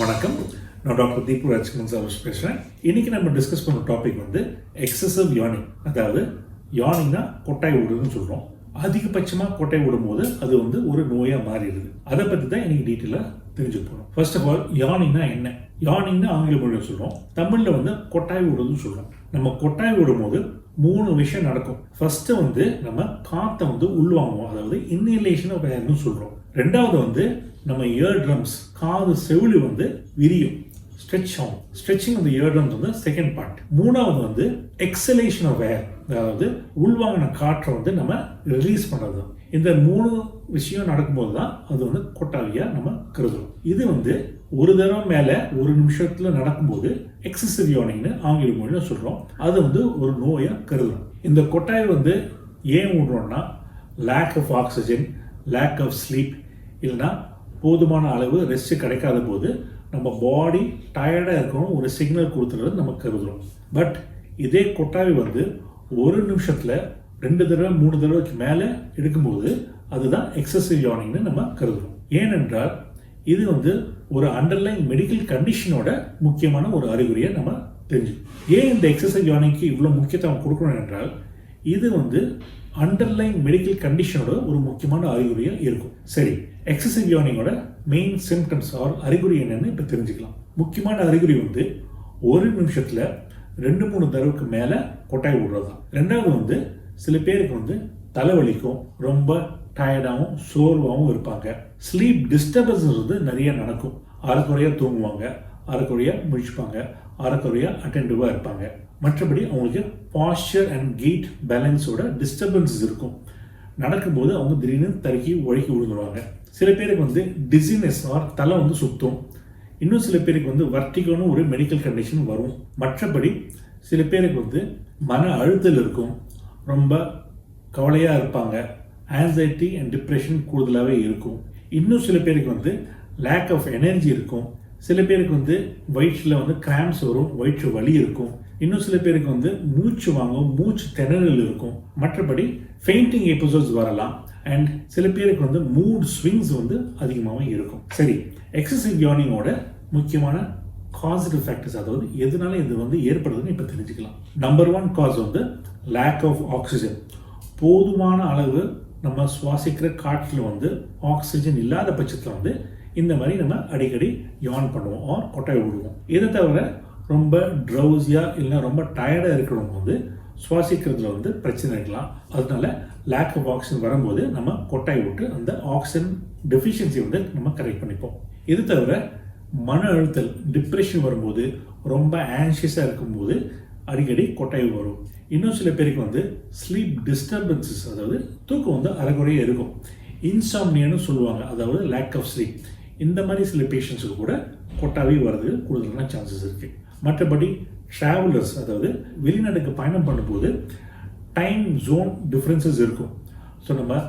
வணக்கம். நான் doctor Deepu Rajkamal Selvaraj பேசுகிறேன். இன்றைக்கி நம்ம டிஸ்கஸ் பண்ண டாபிக் எக்ஸசிவ் யானிங். அதாவது யானிங்னா கொட்டாய் விடுறதுன்னு சொல்கிறோம். அதிகபட்சமாக கொட்டாய் விடும்போது அது ஒரு நோயாக மாறிடுது. அதை பற்றி தான் இன்றைக்கி டீட்டெயிலாக தெரிஞ்சுக்க போகிறோம். ஃபர்ஸ்ட் ஆஃப் ஆல் யானிங்னா என்ன? யானிங்னா ஆங்கில மொழியில் சொல்கிறோம். தமிழில் கொட்டாய் விடுறதுன்னு சொல்கிறோம். நம்ம கொட்டாய் விடும்போது 3 விஷயம் நடக்கும். ஃபர்ஸ்ட் நம்ம காற்றை உள்வாங்குவோம், அதாவது இன்னேலேஷன் ஆஃப் ஏர்னு சொல்கிறோம். ரெண்டாவது நம்ம இயர் ட்ரம்ஸ், காது செவிலி விரியும், ஸ்ட்ரெச் ஆகும். Stretching of the eardrums second part. மூணாவது எக்ஸலேஷன் ஆஃப் ஏர், அதாவது உள்வாங்கின காற்றை நம்ம ரிலீஸ் பண்ணுறது. இந்த 3 விஷயம் நடக்கும்போது தான் அது கொட்டாவியாக நம்ம கருதுறோம். இது ஒரு தடவை மேலே 1 நிமிஷத்தில் நடக்கும்போது எக்ஸசிவ் யானிங்னு ஆங்கில மொழியில் சொல்கிறோம். அது ஒரு நோயாக கருதுறோம். இந்த கொட்டாய் ஏன் விடுறோம்னா lack of oxygen, lack of sleep, இல்லைனா போதுமான அளவு ரெஸ்ட் கிடைக்காத போது நம்ம பாடி டயர்டாக இருக்கணும் ஒரு சிக்னல் கொடுத்துறது நம்ம கருதுகிறோம். பட் இதே கொட்டாய் 1 நிமிஷத்தில் 2 தடவை 3 தடவைக்கு மேலே எடுக்கும்போது அதுதான் எக்ஸசிவ் யானிங்னு நம்ம கருதுகிறோம். ஏனென்றால் இது ஒரு அண்டர்லைன் மெடிக்கல் கண்டிஷனோட முக்கியமான ஒரு அறிகுறியை நம்ம தெரிஞ்சுக்கணும். ஏன் இந்த எக்ஸசிவ் யானிங்க்கு இவ்வளோ முக்கியத்துவம் கொடுக்கணும் என்றால் இது அண்டர்லைன் மெடிக்கல் கண்டிஷனோட ஒரு முக்கியமான அறிகுறியாக இருக்கும். சரி, எக்ஸசிவ் யானிங்கோட மெயின் சிம்டம்ஸ் ஆர் அறிகுறி என்னன்னு இப்போ தெரிஞ்சுக்கலாம். முக்கியமான அறிகுறி 1 நிமிஷத்தில் 2-3 தடவைக்கு மேலே கொட்டாய் விடுறது தான். ரெண்டாவது சில பேருக்கு தலைவலிக்கும், ரொம்ப டயர்டாகவும் சோர்வாகவும் இருப்பாங்க. ஸ்லீப் டிஸ்டர்பன்ஸ் நிறைய நடக்கும். அரைக்குறையாக தூங்குவாங்க, அரைக்குறையாக முழிச்சுப்பாங்க, அரைக்குறையாக அட்டென்டிவாக இருப்பாங்க. மற்றபடி அவங்களுக்கு பாஸ்சர் அண்ட் கெய்ட் பேலன்ஸோட டிஸ்டர்பன்ஸஸ் இருக்கும். நடக்கும்போது அவங்க திடீர்னு தடுக்கி உழைக்கி விழுந்துருவாங்க. சில பேருக்கு டிசினஸ் ஆர் தலை சுத்தும். இன்னும் சில பேருக்கு வர்ட்டிகோன்னு ஒரு மெடிக்கல் கண்டிஷன் வரும். மற்றபடி சில பேருக்கு மன அழுத்தல் இருக்கும், ரொம்ப கவலையாக இருப்பாங்க, ஆன்சைட்டி அண்ட் டிப்ரெஷன் கூடுதலாகவே இருக்கும். இன்னும் சில பேருக்கு லேக் ஆஃப் எனர்ஜி இருக்கும். சில பேருக்கு வயிற்றில் கிராம்ஸ் வரும், வயிற்று வலி இருக்கும். இன்னும் சில பேருக்கு மூச்சு வாங்கும், மூச்சு திணறல் இருக்கும். மற்றபடி ஃபெயிண்டிங் எபிசோட்ஸ் வரலாம். அண்ட் சில பேருக்கு மூட் ஸ்விங்ஸ் அதிகமாகவே இருக்கும். சரி, எக்ஸசிவ் யானிங்கோட முக்கியமான காசிட்டிவ் ஃபேக்டர்ஸ், அதாவது எதனால இது ஏற்படுதுன்னு இப்போ தெரிஞ்சுக்கலாம். Number 1 cause lack of oxygen. போதுமான அளவு நம்ம சுவாசிக்கிற காற்றில் ஆக்சிஜன் இல்லாத பட்சத்தில் இந்த மாதிரி நம்ம அடிக்கடி யான் பண்ணுவோம் ஆர் கொட்டாய் விடுவோம். இதை தவிர ரொம்ப ட்ரௌசியாக இல்லை ரொம்ப டயர்டாக இருக்கிறவங்க சுவாசிக்கிறதுல பிரச்சனை இருக்கலாம். அதனால லேக் ஆஃப் ஆக்சிஜன் வரும்போது நம்ம கொட்டாய் விட்டு அந்த ஆக்சிஜன் டெஃபிஷியன்சி நம்ம கரெக்ட் பண்ணிப்போம். இது தவிர மன அழுத்தல், டிப்ரெஷன் வரும்போது, ரொம்ப ஆன்ஷியஸாக இருக்கும்போது அடிக்கடி கொட்டாய் வரும். இன்னும் சில பேருக்கு ஸ்லீப் டிஸ்டர்பன்சஸ், அதாவது தூக்கம் அரைக்குறையாக இருக்கும். இன்சாம்னியான்னு சொல்லுவாங்க, அதாவது லேக் ஆஃப் ஸ்லீப். இந்த மாதிரி சில பேஷண்ட்ஸுக்கு கூட கொட்டாவே வர்றது கூடுதலான சான்சஸ் இருக்குது. மற்றபடி ட்ராவலர்ஸ், அதாவது வெளிநாட்டுக்கு பயணம் பண்ணும்போது டைம் ஜோன் டிஃப்ரென்சஸ் இருக்கும். ஸோ நம்ம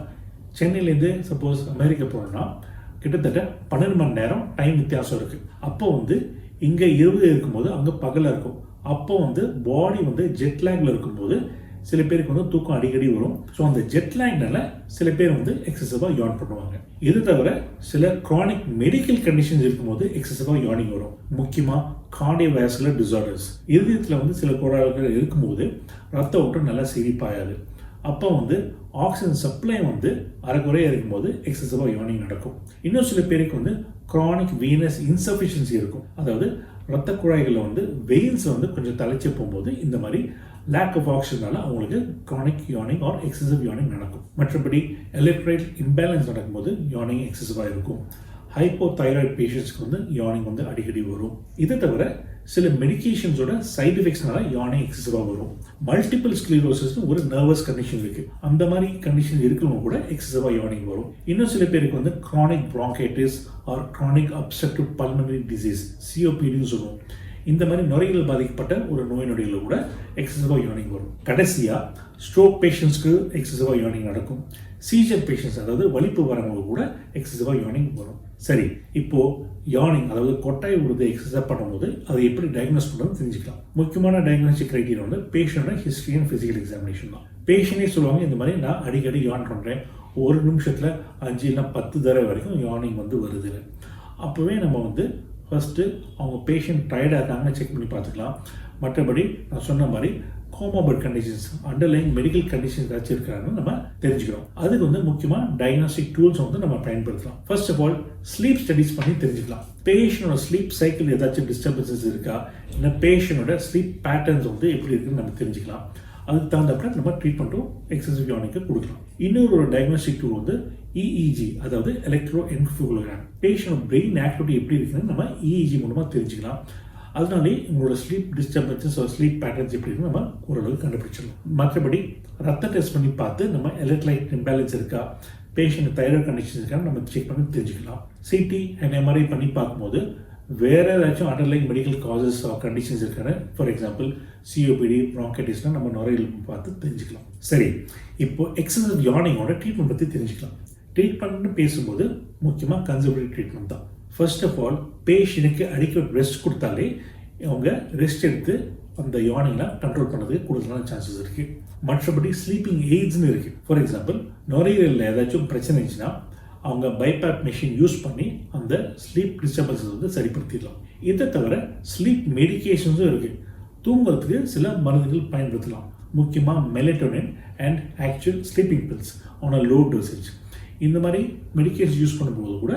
சென்னையிலேருந்து சப்போஸ் அமெரிக்கா போனோம்னா கிட்டத்தட்ட 12 மணி நேரம் டைம் வித்தியாசம் இருக்குது. அப்போ இங்கே இரவு இருக்கும்போது அங்கே பகலாக இருக்கும். அப்போ பாடி ஜெட்லேங்கில் இருக்கும்போது சில பேருக்கு தூக்கம் அடிக்கடி வரும். ஸோ அந்த ஜெட்லேங்னால சில பேர் எக்ஸசிவாக யான் பண்ணுவாங்க. இது தவிர சில க்ரானிக் மெடிக்கல் கண்டிஷன்ஸ் இருக்கும்போது எக்ஸசிவாக யானிங் வரும். முக்கியமாக கார்டியோவாஸ்குலர் டிசார்டர்ஸ், இதயத்தில் சில கோளாறுகள் இருக்கும்போது ரத்த ஓட்டம் நல்லா சிரிப்பாயாது. அப்போ ஆக்சிஜன் சப்ளை அரைக்குறையாக இருக்கும்போது எக்ஸசிவாக யானிங் நடக்கும். இன்னும் சில பேருக்கு க்ரானிக் வீனஸ் இன்சஃபிஷியன்சி இருக்கும். அதாவது ரத்த குழாய்களில் வெயின்ஸ் கொஞ்சம் தலைச்சி போகும்போது இந்த மாதிரி லேக் ஆஃப் ஆக்சிஜனால அவங்களுக்கு க்ரானிக் யானிங் ஆர் எக்ஸசிவ் யானிங் நடக்கும். மற்றபடி எலக்ட்ரைட் இம்பேலன்ஸ் நடக்கும்போது யானிங் எக்ஸசிவாக இருக்கும். ஹைப்போதைராய்டு பேஷண்ட்ஸ்க்கு யானிங் அடிக்கடி வரும். இதை தவிர சில மெடிகேஷன்ஸோட சைட் எஃபெக்ட்ஸ்னால யானிங் எக்ஸசிவாக வரும். மல்டிபிள் ஸ்க்ளீரோசிஸ் ஒரு நர்வஸ் கண்டிஷன் இருக்குது. அந்த மாதிரி கண்டிஷன் இருக்கிறவங்க கூட எக்ஸசிவாக யானிங் வரும். இன்னும் சில பேருக்கு chronic bronchitis or chronic obstructive pulmonary disease, சிஓபிடின்னு சொல்லுவோம். இந்த மாதிரி நுரையீரல் பாதிக்கப்பட்ட ஒரு நோய் நொடியில் கூட எக்ஸசிவாக யானிங் வரும். கடைசியாக ஸ்ட்ரோக் பேஷண்ட்ஸ்க்கு எக்ஸசிவாக யானிங் நடக்கும். சீஜர் பேஷண்ட்ஸ், அதாவது வலிப்பு வரவங்க கூட எக்ஸசிவாக யானிங் வரும். சரி, இப்போது யானிங், அதாவது கொட்டாய் விடுறது எக்ஸசைஸ் பண்ணும்போது அதை எப்படி டயக்னோஸ் பண்ணுறது தெரிஞ்சுக்கலாம். முக்கியமான டயக்னோஸ்டிக் கிரைட்டீரியா பேஷண்டோட ஹிஸ்ட்ரி அண்ட் ஃபிசிக்கல் எக்ஸாமினேஷன் தான். பேஷண்டே சொல்லுவாங்க, இந்த மாதிரி நான் அடிக்கடி யான் பண்ணுறேன், 1 நிமிஷத்தில் 5 இல்லை 10 தடவை வரைக்கும் யானிங் வருது. அப்போவே நம்ம ஃபஸ்ட்டு அவங்க பேஷண்ட் டயர்டாக இருக்காங்கன்னு செக் பண்ணி பார்த்துக்கலாம். மற்றபடி நான் சொன்ன மாதிரி கோமோபைட் கண்டிஷன்ஸ், அண்டர்லைங் மெடிக்கல் கண்டிஷன்ஸ் ஏதாச்சும் இருக்காங்கன்னு நம்ம தெரிஞ்சுக்கிறோம். அதுக்கு வந்து முக்கியமாக டயக்னாஸ்டிக் டூல்ஸ் வந்து நம்ம பயன்படுத்தலாம். First of all sleep studies பண்ணி தெரிஞ்சுக்கலாம். பேஷண்டோட ஸ்லீப் சைக்கிள் ஏதாச்சும் டிஸ்டர்பன்சஸ் இருக்கா, இல்லை பேஷண்டோட ஸ்லீப் பேட்டர்ன்ஸ் வந்து எப்படி இருக்குன்னு நம்ம தெரிஞ்சுக்கலாம். அதுக்கு தகுந்தப்ப நம்ம ட்ரீட்மெண்ட்டும் எக்ஸசிவ் யார்னிங்க்கு கொடுக்கலாம். இன்னொரு டயக்னாஸ்டிக் டூல் வந்து இஇஜி, அதாவது எலக்ட்ரோ என்கெஃபலோகிராம். பேஷண்ட் பிரெயின் ஆக்டிவிட்டி எப்படி இருக்குன்னு நம்ம இஇஜி மூலமாக தெரிஞ்சுக்கலாம். அதனாலே உங்களோட ஸ்லீப் டிஸ்டர்பன்சஸ் ஸ்லீப் பேட்டர்ன்ஸ் எப்படி இருக்குன்னு நம்ம ஓரளவு கண்டுபிடிச்சிடலாம். மற்றபடி ரத்த டெஸ்ட் பண்ணி பார்த்து நம்ம எலக்ட்ரோலைட் இம்பேலன்ஸ் இருக்கா, பேஷண்ட் தைராய்டு கண்டிஷன்ஸ் இருக்கான்னு நம்ம செக் பண்ணி தெரிஞ்சுக்கலாம். சிடி அண்ட் எம்ஆர்ஐ பண்ணி பார்க்கும்போது வேறு ஏதாச்சும் underlying medical causes of conditions இருக்கான்னு, ஃபார் எக்ஸாம்பிள் சிஓபிடி, ப்ராங்கைட்டிஸ்னா நம்ம நுரையீரல் பார்த்து தெரிஞ்சுக்கலாம். சரி, இப்போ எக்ஸசிவ் யார்னிங்கோட ட்ரீட்மெண்ட் பற்றி தெரிஞ்சுக்கலாம். ட்ரீட்மெண்ட்னு பேசும்போது முக்கியமாக கன்சர்வேட்டிவ் ட்ரீட்மெண்ட் தான். ஃபர்ஸ்ட் ஆஃப் ஆல் பேஷண்ட்டுக்கு அடிக்கடி ரெஸ்ட் கொடுத்தாலே அவங்க ரெஸ்ட் எடுத்து அந்த யார்னிங்லாம் கண்ட்ரோல் பண்ணுறதுக்கு கூடுதலான சான்சஸ் இருக்குது. மற்றபடி ஸ்லீப்பிங் எய்ட்ஸ்னு இருக்குது. ஃபார் எக்ஸாம்பிள் நுரையீரலில் ஏதாச்சும் பிரச்சனை இருந்துச்சுன்னா அவங்க பைபாப் மெஷின் யூஸ் பண்ணி அந்த ஸ்லீப் டிஸ்டர்பன்ஸஸ் வந்து சரிப்படுத்திடலாம். இதை தவிர ஸ்லீப் மெடிக்கேஷன்ஸும் இருக்குது. தூங்குறதுக்கு சில மருந்துகள் பயன்படுத்தலாம். முக்கியமாக melatonin and actual sleeping bills on a low dosage. இந்த மாதிரி மெடிக்கேஷன் யூஸ் பண்ணும்போது கூட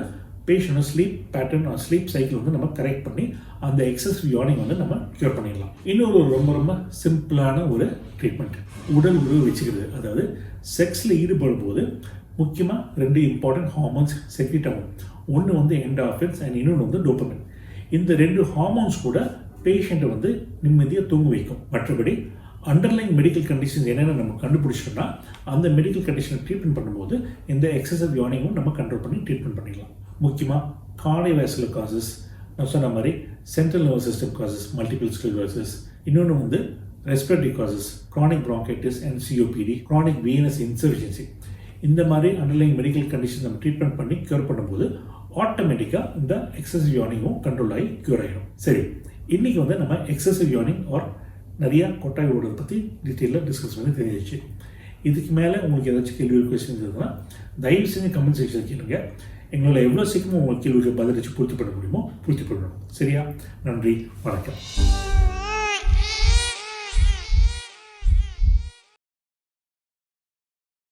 பேஷண்டோட ஸ்லீப் பேட்டர்ன் ஸ்லீப் சைக்கிள் வந்து நம்ம கரெக்ட் பண்ணி அந்த எக்ஸசிவ் யார்னிங் வந்து நம்ம க்யூர் பண்ணிடலாம். இன்னொரு ரொம்ப ரொம்ப சிம்பிளான ஒரு ட்ரீட்மெண்ட், உடல் உறவு வச்சுக்கிறது. அதாவது செக்ஸில் ஈடுபடும் போது முக்கியமாக 2 இம்பார்ட்டன்ட் ஹார்மோன்ஸ் செக்ரீட் ஆகும். ஒன்று வந்து என்டார்ஃபின்ஸ் அண்ட் இன்னொன்று வந்து டோபமைன். இந்த 2 ஹார்மோன்ஸ் கூட பேஷண்ட்டை வந்து நிம்மதியாக தூங்க வைக்கும். மற்றபடி அண்டர்லைங் மெடிக்கல் கண்டிஷன்ஸ் என்னென்ன நம்ம கண்டுபிடிச்சோம்னா அந்த மெடிக்கல் கண்டிஷனை ட்ரீட்மெண்ட் பண்ணும்போது இந்த எக்ஸசிவ் யார்னிங்கும் நம்ம கண்ட்ரோல் பண்ணி ட்ரீட்மெண்ட் பண்ணிடலாம். முக்கியமாக கார்டியோவாஸ்குலர் காசஸ், நான் சொன்ன மாதிரி central nervous system causes, multiple sclerosis, இன்னொன்று வந்து respiratory causes, chronic bronchitis and COPD, chronic Venus insufficiency. இந்த மாதிரி அண்டர்லைங் மெடிக்கல் கண்டிஷன் நம்ம ட்ரீட்மெண்ட் பண்ணி க்யூர் பண்ணும்போது ஆட்டோமேட்டிக்காக இந்த எக்ஸசிவ் யார்னிங்கும் கண்ட்ரோல் ஆகி க்யூர் ஆகிடும். சரி, இன்றைக்கி வந்து நம்ம எக்ஸசிவ் யார்னிங் ஆர் நிறையா கொட்டாய் ஓடுறதை பற்றி டீட்டெயிலாக டிஸ்கஸ் பண்ணி தெரிஞ்சிச்சு. இதுக்கு மேலே உங்களுக்கு ஏதாச்சும் கேள்வி கொஸ்டின்ஸ் இருக்குன்னா தயவு செஞ்சு கமெண்ட் செக்ஷன் கேளுங்க. எங்களால் எவ்வளோ சீக்கிரமாக உங்களுக்கு கேள்விக்கு பதிலளிச்சு பூர்த்தி பண்ண முடியுமோ பூர்த்தி பண்ணணும். சரியா? நன்றி, வணக்கம்.